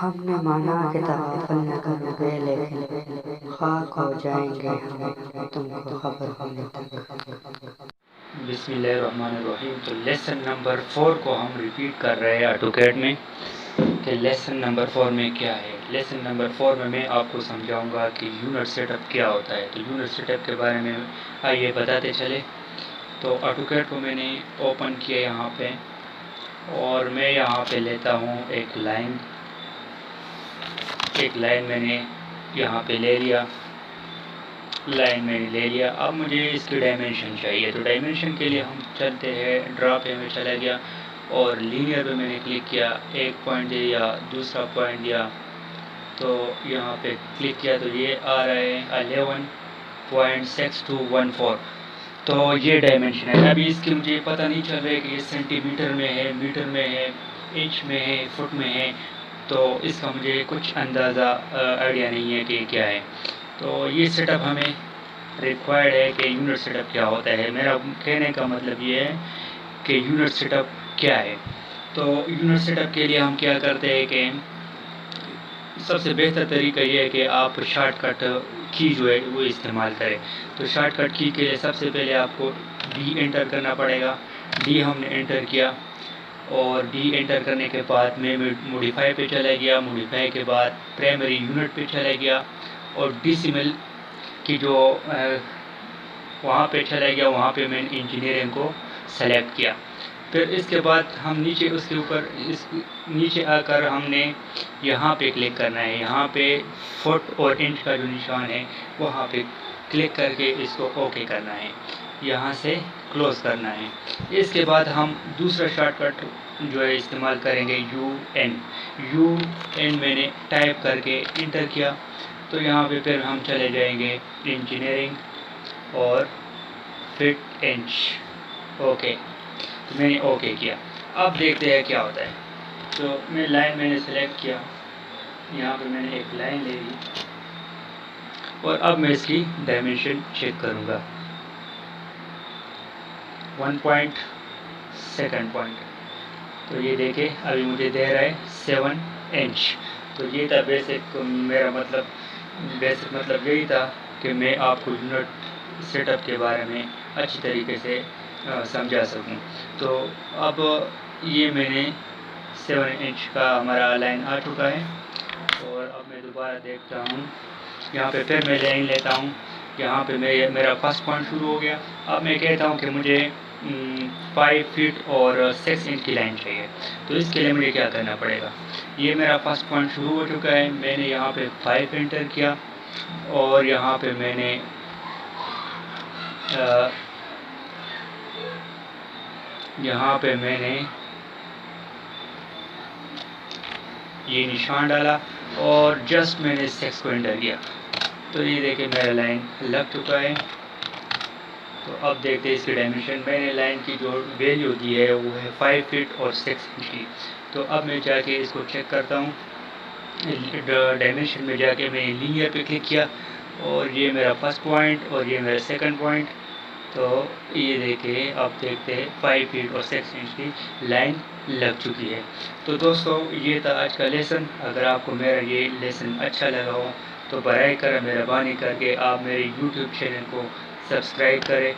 हमने माना कि तगाफल न करोगे, लेकिन खाक हो जाएंगे हम तुमको खबर होने तक। बिस्मिल्लाहिर्रहमानिर्रहीम। तो लेसन नंबर 4 को हम रिपीट कर रहे हैं ऑटोकैड में कि लेसन नंबर 4 में क्या है। लेसन नंबर 4 में मैं आपको समझाऊंगा कि यूनिट सेटअप क्या होता है। तो यूनिट सेटअप के बारे में आइए बताते चले। तो ऑटोकैड को मैंने ओपन किया यहाँ पे, और मैं यहाँ पे लेता हूँ एक लाइन मैंने यहाँ पे ले लिया, अब मुझे इसकी डायमेंशन चाहिए। तो डायमेंशन के लिए हम चलते हैं, ड्रा पे में चला गया और लीनियर पे मैंने क्लिक किया, एक पॉइंट दिया, दूसरा पॉइंट दिया, तो यहाँ पे क्लिक किया तो ये आ रहा है 11.6214। तो ये डायमेंशन है। अभी इसकी मुझे पता नहीं चल रहा है कि ये सेंटीमीटर में है, मीटर में है, इंच में है, फुट में है, तो इसका मुझे कुछ अंदाज़ा आइडिया नहीं है कि क्या है। तो ये सेटअप हमें रिक्वायर्ड है कि यूनिट सेटअप क्या होता है। मेरा कहने का मतलब ये है कि यूनिट सेटअप क्या है। तो यूनिट सेटअप के लिए हम क्या करते हैं कि सबसे बेहतर तरीका ये है कि आप शॉर्टकट की जो है वो इस्तेमाल करें। तो शॉर्टकट की के लिए सबसे पहले आपको डी एंटर करना पड़ेगा। डी हमने एंटर किया, और डी एंटर करने के बाद मैं मॉडिफाई पे चला गया, मॉडिफाई के बाद प्राइमरी यूनिट पे चला गया, और डेसिमल की जो वहाँ पे चला गया, वहाँ पे मैंने इंजीनियरिंग को सेलेक्ट किया। फिर इसके बाद हम नीचे उसके ऊपर इस नीचे आकर हमने यहाँ पे क्लिक करना है। यहाँ पे फुट और इंच का जो निशान है वहाँ पे क्लिक करके इसको ओके करना है, यहाँ से क्लोज करना है। इसके बाद हम दूसरा शॉर्टकट जो है इस्तेमाल करेंगे यू एन मैंने टाइप करके इंटर किया, तो यहाँ पे फिर हम चले जाएंगे इंजीनियरिंग और फिट इंच, ओके। तो मैंने ओके किया। अब देखते हैं क्या होता है। तो मैं लाइन मैंने सेलेक्ट किया, यहाँ पे मैंने एक लाइन ले ली, और अब मैं इसकी डायमेंशन चेक करूँगा। 1 पॉइंट, सेकंड पॉइंट, तो ये देखे अभी मुझे दे रहा है 7 इंच। तो ये था बेसिक मेरा बेसिक मतलब यही था कि मैं आपको यूनिट सेटअप के बारे में अच्छी तरीके से समझा सकूं। तो अब ये मैंने 7 इंच का हमारा लाइन आ चुका है, और अब मैं दोबारा देखता हूँ, यहाँ पे फिर मैं लाइन लेता हूँ। यहाँ पे मेरा फर्स्ट पॉइंट शुरू हो गया। अब मैं कहता हूँ कि मुझे 5 फीट और 6 इंच की लाइन चाहिए। तो इसके लिए मुझे क्या करना पड़ेगा, ये मेरा फर्स्ट पॉइंट शुरू हो चुका है, मैंने यहाँ पे 5 एंटर किया, और यहाँ पे मैंने ये निशान डाला, और जस्ट मैंने 6 को एंटर किया। तो ये देखिए मेरा लाइन लग चुका है। तो अब देखते हैं इसकी डायमेंशन। मैंने लाइन की जो वैल्यू दी है वो है 5 फीट और 6 इंच की। तो अब मैं जाके इसको चेक करता हूँ। डायमेंशन में जाके मैंने लीनियर पे क्लिक किया, और ये मेरा फर्स्ट पॉइंट और ये मेरा सेकंड पॉइंट। तो ये देखिए अब देखते हैं 5 फीट और 6 इंच की लाइन लग चुकी है। तो दोस्तों ये था आज का लेसन। अगर आपको मेरा ये लेसन अच्छा लगा हो तो बराए कर मेहरबानी करके आप मेरे YouTube चैनल को सब्सक्राइब करें।